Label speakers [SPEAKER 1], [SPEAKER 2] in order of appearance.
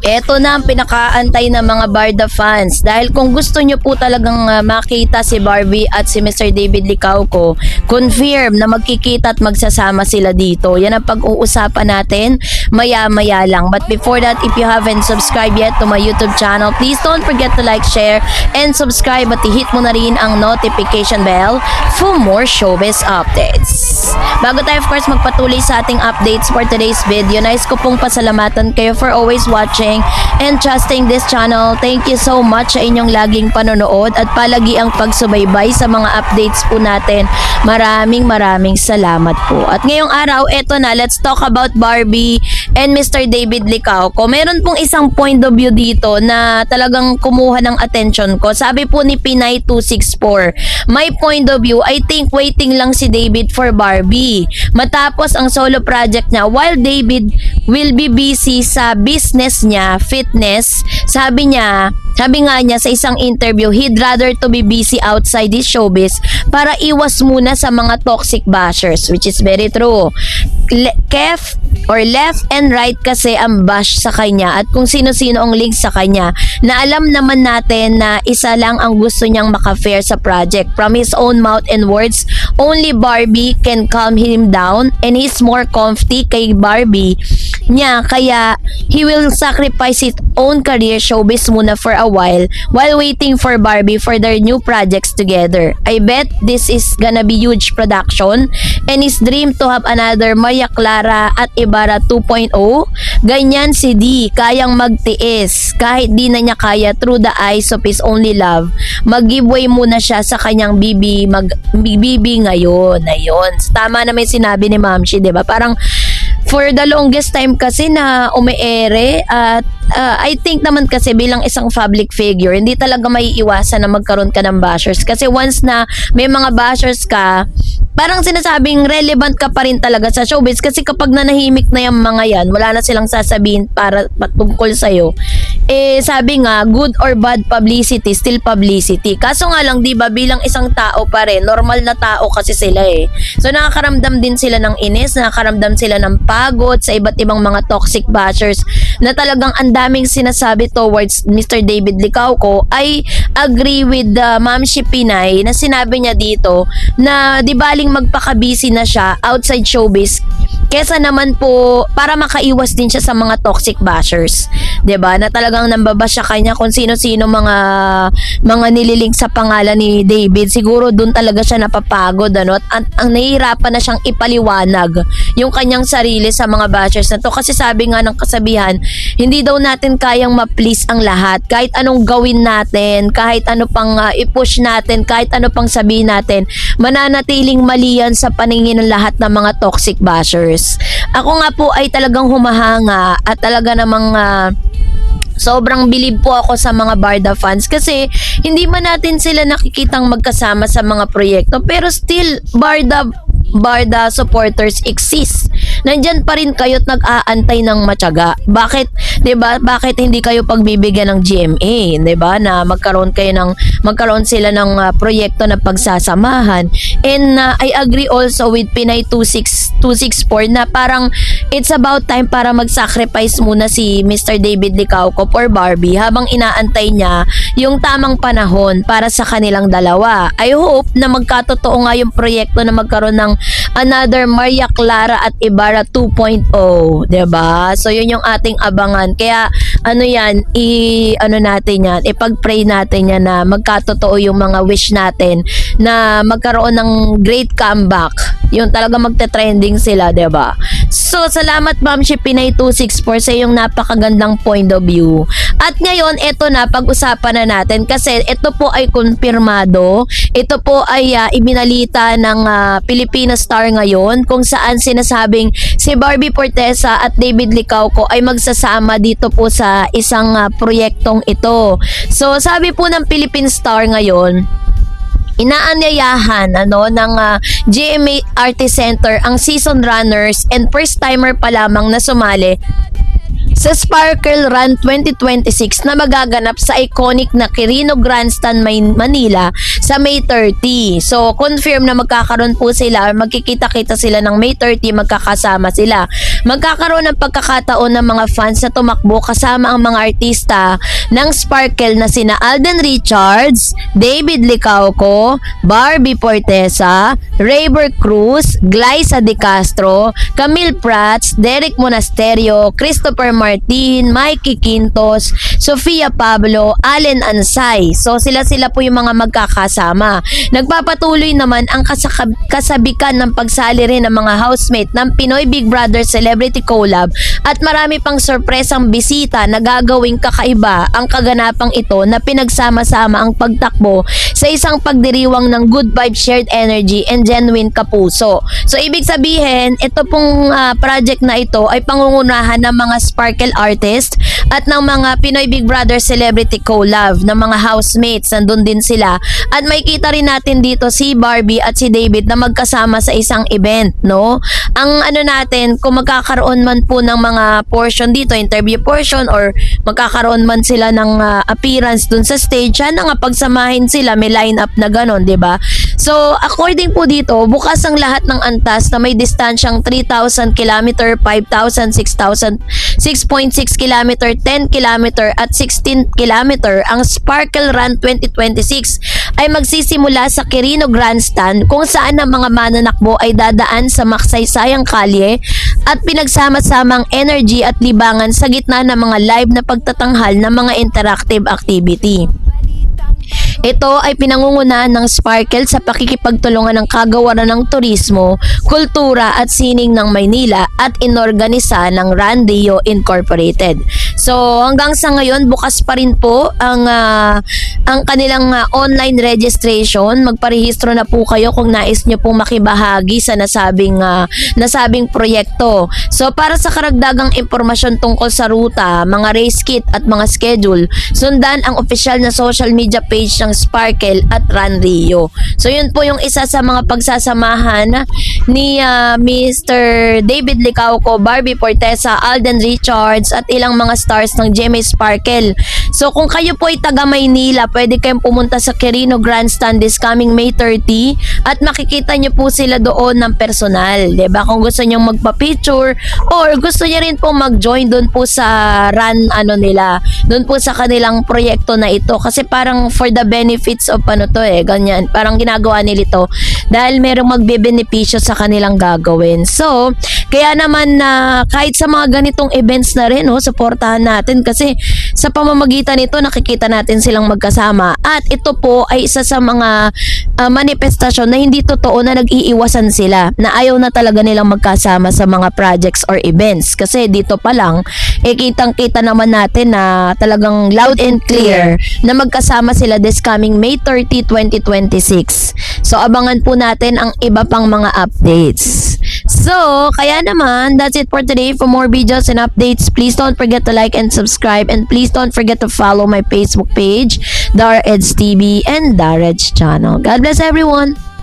[SPEAKER 1] Eto na ang pinakaantay ng mga Barda fans. Dahil kung gusto nyo po talagang makita si Barbie at si Mr. David Licauco, confirm na magkikita at magsasama sila dito. Yan ang pag-uusapan natin maya-maya lang. But before that, if you haven't subscribed yet to my YouTube channel, please don't forget to like, share, and subscribe at i-hit mo na rin ang notification bell for more showbiz updates. Bago tayo of course magpatuloy sa ating updates for today's video, nais ko pong pasalamatan kayo for always watching and trusting this channel. Thank you so much sa inyong laging panonood at palagi ang pagsubaybay sa mga updates po natin. Maraming salamat po. At ngayong araw, eto na, let's talk about Barbie and Mr. David Licauco. Meron pong isang point of view dito na talagang kumuha ng attention ko. Sabi po ni Pinay 264, my point of view, I think waiting lang si David for Barbie. Matapos ang solo project niya, while David will be busy sa business niya, fitness, sabi nga niya sa isang interview, he'd rather to be busy outside his showbiz para iwas muna sa mga toxic bashers, which is very true. Left and right kasi ang bash sa kanya at kung sino-sino ang link sa kanya, na alam naman natin na isa lang ang gusto niyang maka-fair sa project. From his own mouth and words, only Barbie can calm him down and he's more comfy kay Barbie niya, kaya he will sacrifice his own career showbiz muna for a while waiting for Barbie for their new projects together. I bet this is gonna be huge production and his dream to have another Maria Clara at Ibarra 2.0. Ganyan si D, kayang magtiis kahit di na niya kaya through the eyes of his only love. Mag-giveaway muna siya sa kanyang bibi ngayon. Ayun, tama na may sinabi ni Ma'am Shi, 'di ba? Parang for the longest time kasi na umeere at I think naman kasi bilang isang public figure, hindi talaga maiiwasan na magkaroon ka ng bashers. Kasi once na may mga bashers ka, parang sinasabing relevant ka pa rin talaga sa showbiz. Kasi kapag nanahimik na yung mga yan, wala na silang sasabihin para patungkol sa'yo. Eh, sabi nga, good or bad publicity, still publicity. Kaso nga lang, di ba, bilang isang tao pa rin, normal na tao kasi sila eh. So, nakakaramdam din sila ng inis, nakakaramdam sila ng pagod sa iba't ibang mga toxic bashers na talagang ang daming sinasabi towards Mr. David Licauco. I agree with Ma'am Shi Pinay na sinabi niya dito na di baling magpaka-busy na siya outside showbiz kesa naman po para makaiwas din siya sa mga toxic bashers. 'Di ba? Na talagang nambabash siya kanya kung sino-sino mga nililink sa pangalan ni David. Siguro doon talaga siya napapagod, ano? At ang nahihirapan na siyang ipaliwanag yung kanyang sarili sa mga bashers na to. Kasi sabi nga ng kasabihan, hindi daw natin kayang ma-please ang lahat. Kahit anong gawin natin, kahit ano pang i-push natin, kahit ano pang sabihin natin, mananatiling mali yan sa paningin ng lahat ng mga toxic bashers. Ako nga po ay talagang humahanga at talaga namang sobrang bilib po ako sa mga Barda fans kasi hindi man natin sila nakikitang magkasama sa mga proyekto, pero still Barda supporters exist. Nandyan pa rin kayo at nag-aantay ng matyaga. Bakit, 'di ba? Bakit hindi kayo pagbibigyan ng GMA, 'di ba? Na magkaroon sila ng proyekto na pagsasamahan. And I agree also with Pinay 264 na parang it's about time para mag-sacrifice muna si Mr. David Licauco for Barbie habang inaantay niya yung tamang panahon para sa kanilang dalawa. I hope na magkatotoo nga yung proyekto na magkaroon ng another Maria Clara at Ibarra 2.0, 'di ba? So yun yung ating abangan. Kaya ipag-pray natin yan na magkatotoo yung mga wish natin na magkaroon ng great comeback. Yung talaga magte-trending sila, 'di ba? So salamat Ma'am Shi Pinay 264 sa iyong napakagandang point of view. At ngayon, eto na, pag-usapan na natin kasi ito po ay kumpirmado. Ito po ay ibinalita ng Filipina Star ngayon kung saan sinasabing si Barbie Fortesa at David Licauco ay magsasama dito po sa isang proyektong ito. So sabi po ng Philippine Star ngayon, inaanyayahan ng GMA Artist Center ang season runners and first timer pa lamang na sumali sa Sparkle Run 2026 na magaganap sa iconic na Quirino Grandstand Manila sa May 30. So, confirm na magkakaroon po sila or magkikita-kita sila ng May 30, magkakasama sila. Magkakaroon ng pagkakataon ng mga fans na tumakbo kasama ang mga artista ng Sparkle na sina Alden Richards, David Licauco, Barbie Portesa, Rayber Cruz, Glyza De Castro, Camille Prats, Derek Monasterio, Christopher Martin, Mikey Quintos, Sofia Pablo, Allen Ansay. So sila po yung mga magkakasama. Nagpapatuloy naman ang kasabikan ng pagsali rin ng mga housemate ng Pinoy Big Brother Celebrity Collab at marami pang sorpresang bisita na gagawing kakaiba ang kaganapang ito na pinagsama-sama ang pagtakbo sa isang pagdiriwang ng good vibe, shared energy, and genuine kapuso. So ibig sabihin, ito pong project na ito ay pangungunahan ng mga Sparkle artist at ng mga Pinoy Big Brother Celebrity Collab ng mga housemates. Nandun din sila. At may kita rin natin dito si Barbie at si David na magkasama sa isang event, no? Ang ano natin, kung magkakaroon man po ng mga portion dito, interview portion, or magkakaroon man sila ng appearance dun sa stage, sana nga pagsamahin sila, may lineup na ganon, 'di ba? So, according po dito, bukas ang lahat ng antas na may distansyang 3,000 km, 5,000, 6,000, 6.6 km, 10 km at 16 km. Ang Sparkle Run 2026 ay magsisimula sa Quirino Grandstand kung saan ang mga mananakbo ay dadaan sa maksaysayang kalye at pinagsama-samang energy at libangan sa gitna ng mga live na pagtatanghal ng mga interactive activity. Ito ay pinangungunahan ng Sparkle sa pakikipagtulungan ng Kagawaran ng Turismo, Kultura at Sining ng Maynila at inorganisa ng Run Rio Incorporated. So hanggang sa ngayon bukas pa rin po ang kanilang online registration. Magparehistro na po kayo kung nais nyo pong makibahagi sa nasabing proyekto. So para sa karagdagang impormasyon tungkol sa ruta, mga race kit at mga schedule, sundan ang opisyal na social media page ng Sparkle at Run Rio. So yun po yung isa sa mga pagsasamahan ni Mr. David Licauco, Barbie Portesa, Alden Richards at ilang mga stars ng GMA Sparkle. So kung kayo po ay taga Maynila, pwede kayong pumunta sa Quirino Grandstand this coming May 30 at makikita nyo po sila doon ng personal. Diba? Kung gusto nyo magpa-picture or gusto nyo rin po mag-join doon po sa run nila, doon po sa kanilang proyekto na ito. Kasi parang for the benefits of ganyan. Parang ginagawa nila ito dahil merong magbebenepisyo sa kanilang gagawin. So, kaya naman na kahit sa mga ganitong events na rin, suportahan natin kasi sa pamamagitan nito nakikita natin silang magkasama at ito po ay isa sa mga manifestasyon na hindi totoo na nag-iiwasan sila, na ayaw na talaga nilang magkasama sa mga projects or events kasi dito pa lang kitang-kita naman natin na talagang loud and clear na magkasama sila this coming May 30, 2026. So abangan po natin ang iba pang mga updates. So, kaya naman, that's it for today. For more videos and updates, please don't forget to like and subscribe, and please don't forget to follow my Facebook page, Dar Eds TV and Dar Eds channel. God bless everyone!